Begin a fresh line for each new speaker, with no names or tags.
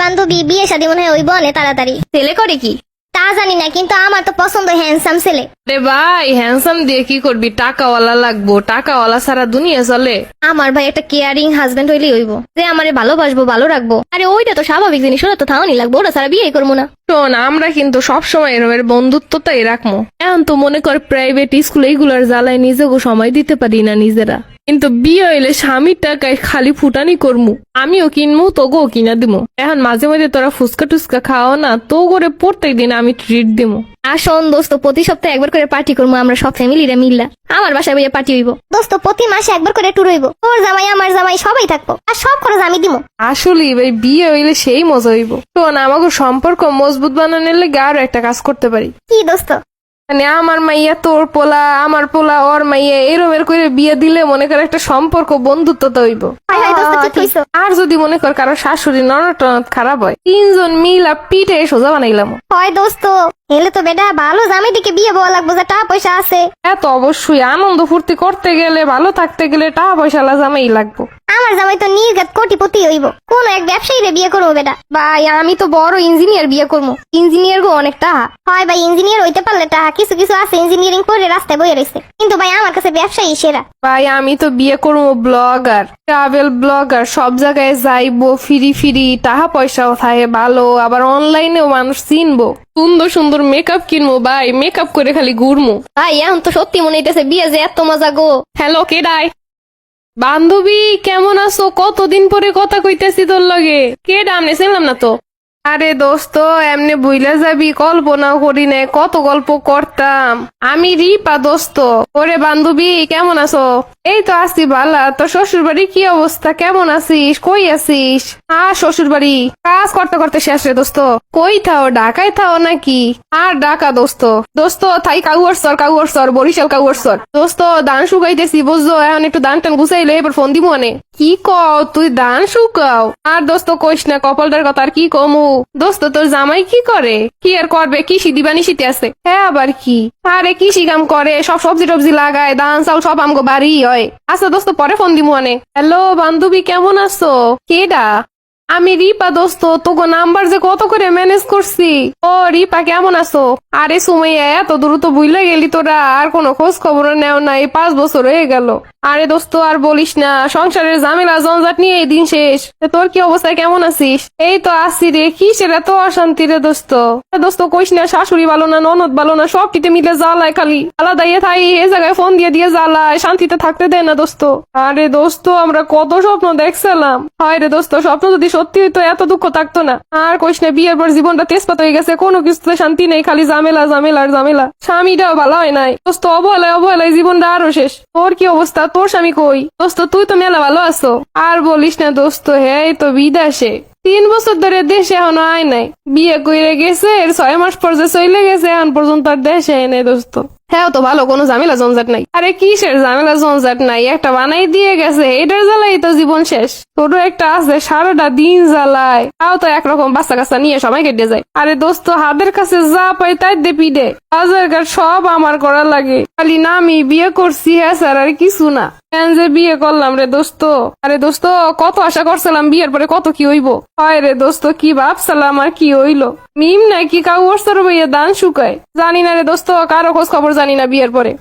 বান্ধবী বিয়ে শাদী মনে হয় ওই বনে তাড়াতাড়ি।
ছেলে করে কি?
তা জানি না, কিন্তু আমার তো পছন্দ হ্যান্ডসাম ছেলে।
রে ভাই, হ্যান্ডসাম দিয়ে কি করবি? টাকাওয়ালা লাগবো, টাকাওয়ালা সারা দুনিয়া চলে। আমার ভাই একটা কেয়ারিং হাজবেন্ড হইলেই হইব, যে আমারে ভালোবাসবো, ভালো রাখবো। আরে ওইটা তো স্বাভাবিক জিনিস, ওরা তো থাওয়ানি লাগবো, ওরা সারা বিয়ে করবো না। শোন, আমরা কিন্তু সবসময় এরমের বন্ধুত্বটাই রাখবো। এখন তো মনে কর প্রাইভেট স্কুল এইগুলার জ্বালায় নিজেকে সময় দিতে পারি না নিজেরা, কিন্তু বিয়ে হইলে স্বামীর টাকায় খালি ফুটানি করমু। আমিও কিনবো, তোকেও কিনা দিমু। এখন মাঝে মাঝে তোরা ফুচকা টুচকা খাওয়া না, তো করে প্রত্যেক দিন আমি ট্রিট দিমু। আর শোন দোস্ত, প্রতি সপ্তাহে একবার করে পার্টি করবো আমরা সব ফ্যামিলিরা মিল্লা। আমার বাসায় ভাইয়া পার্টি হইব।
দোস্ত প্রতি মাসে একবার করে ট্যুর হইব, তোর জামাই আমার জামাই সবাই থাকবো, আর সব খরচ আমি দিব।
আসলে ভাই বিয়ে হইলে সেই মজা হইব। শোন, আমাকে সম্পর্ক মজবুত বানানোর লেগে আরো একটা কাজ করতে পারি।
কি দোস্ত?
মানে আমার মাইয়া তোর পোলা, আমার পোলা ওর মাইয়া, এরমের করে বিয়ে দিলে মনে কর একটা সম্পর্ক বন্ধুত্বতা হইব।
হাই হাই দোস্ত, ঠিক কইছো।
আর যদি মনে কর কারো শাশুড়ি ননদ টনদ খারাপ হয়, তিনজন মিলা পিঠে সোজা বানাইলাম।
হয় দোস্ত, এলে তো বেটা ভালো জামাই দিকে বিয়ে বলা লাগবো, যে টাকা পয়সা আছে।
এত অবশ্যই আনন্দ ফুর্তি করতে গেলে, ভালো থাকতে গেলে টাকা পয়সা জামাই লাগবো।
আমার জামাই তো নির্ঘাত কোটিপতি হইব, কোন এক ব্যবসায়ীরে বিয়ে করবো বেটা।
ভাই আমি তো বড় ইঞ্জিনিয়ার বিয়ে করবো। ইঞ্জিনিয়ার গো অনেক টাকা।
হয় ভাই, ইঞ্জিনিয়ার হইতে পারলে টাকা কিছু কিছু আছে, ইঞ্জিনিয়ারিং করে রাস্তায় বয়ে রয়েছে, কিন্তু ভাই আমার কাছে ব্যবসায়ী সেরা।
ভাই আমি তো বিয়ে করবো ব্লগার, ট্রাভেল ব্লগার, সব জায়গায় যাইবো, ফিরি ফিরি, টাকা পয়সাও থাকে ভালো, আবার অনলাইনেও মানুষ চিনবো, সুন্দর সুন্দর মেকআপ কিনবো ভাই, মেকআপ করে খালি ঘুরমু। ভাই এখন তো সত্যি মনে হইতেছে বিয়ে যে এত মজা গো। হ্যালো, কে ডাই? বান্ধবী কেমন আছো? কতদিন পরে কথা কইতেছি তোর লগে। কে ডামনে ছিলাম না তো। আরে দোস্ত, এমনি বুইলা যাবি, কল্পনাও করি নাই কত গল্প করতাম। আমি রিপা দোস্ত। ওরে বান্ধবী কেমন আছো? এই তো আছি ভালা। তোর শ্বশুর বাড়ি কি অবস্থা? কেমন আছিস? কই আছিস? শ্বশুর বাড়ি কাজ করতে করতে শেষ রে দোস্ত। কই থাও? ঢাকায় থাও নাকি? আর ঢাকা দোস্ত। দোস্ত থাই কাউয়ারসর বরিশাল কাউয়ারসর। দোস্ত ধান শুকাইতেছি বুঝছো, এখন একটু ধান টান গুছাইলে এবার ফোন দিব অনে। কি কও তুই ধান শুকাও? আর দোস্ত কইস না কপালটার কথা, আর কি কমু। দোস্ত তোর জামাই কি করে? কি আর করবে, কৃষি দিবানি শীতে আছে। হ্যাঁ আবার কি? আরে কৃষি কাম করে, সব সবজি টবজি লাগায়, ধান চাল সব আমগো বাড়ি হয়। আচ্ছা দোস্ত পরে ফোন দিব অনে। হ্যালো বান্ধবী কেমন আছো? কেডা? আমি রিপা দোস্ত। তোকে নাম্বার যে কত করে ম্যানেজ করছি। ও রিপা কেমন আছো? আরে সুমাইয়া, এত দ্রুত ভুলে গেলি তোরা, আর কোনো খোঁজ খবর নেও নাই, 5 বছর হয়ে গেল। আরে দোস্ত আর বলিস না, সংসারের ঝামেলা জঞ্জাট নিয়ে এই দিন শেষ। তোর কি অবস্থা, কেমন আছিস? এই তো আছি রে। কিসের এত অশান্তি রে দোস্ত? দোস্ত কইস না, শাশুড়ি ভালো না, ননদ ভালো না, সব কিতে মিলে জ্বালায়, খালি আলাদা থাই এই জায়গায় ফোন দিয়ে দিয়ে জ্বালায়, শান্তিতে থাকতে দেয় না দোস্ত। আরে দোস্ত আমরা কত স্বপ্ন দেখছিলাম। হয় রে দোস্ত, স্বপ্ন যদি সত্যি হইতো এত দুঃখ থাকতো না। আর কইস না, বিয়ের পর জীবনটা তেজপাত হয়ে গেছে, কোনো কিছুতে শান্তি নেই, খালি ঝামেলা ঝামেলা আর ঝামেলা। স্বামীটাও ভালো হয় নাই দোস্ত, অবহেলায় অবহেলায় জীবনটা আরো শেষ। তোর কি অবস্থা? তোর স্বামী কই? দোস্ত তুই তো মেলা ভালো আছো। আর বলিস না দোস্ত, হ্যাঁ তো বিদেশে 3 বছর ধরে দেশে এখনো আয় নাই। বিয়ে কইরে গেছে, 6 মাস পর যে চলে গেছে, এখন পর্যন্ত আর দেশে আয় নাই দোস্ত। হ্যাঁ তো ভালো, কোনো ঝামেলা জঞ্জাট নাই। আরে কিসের ঝামেলা জঞ্জাট নাই, একটা বানাই দিয়ে গেছে, এটার জ্বালাই তো জীবন শেষ। ছোট একটা আছে সারাটা দিন জ্বালায়, তাও তো একরকম বাচ্চা কাচ্চা নিয়ে সময় কেটে যায়। আরে দোস্ত হাতের কাছে যা পাই তাই দে পিডে, বাজার ঘাট সব আমার করা লাগে, খালি নামি বিয়ে করছি হ্যাঁ স্যার, আর কিছু না। কেন যে বিয়ে করলাম রে দোস্ত। আরে দোস্ত কত আশা করছিলাম, বিয়ের পরে কত কি হইব। হয় রে দোস্ত, কি ভাবছিলাম আর কি হইলো। মিম নাকি কাউ ভাইয়া দান শুকায়, জানি না রে দোস্ত, কারো খোঁজ খবর জানি না বিয়ের পরে।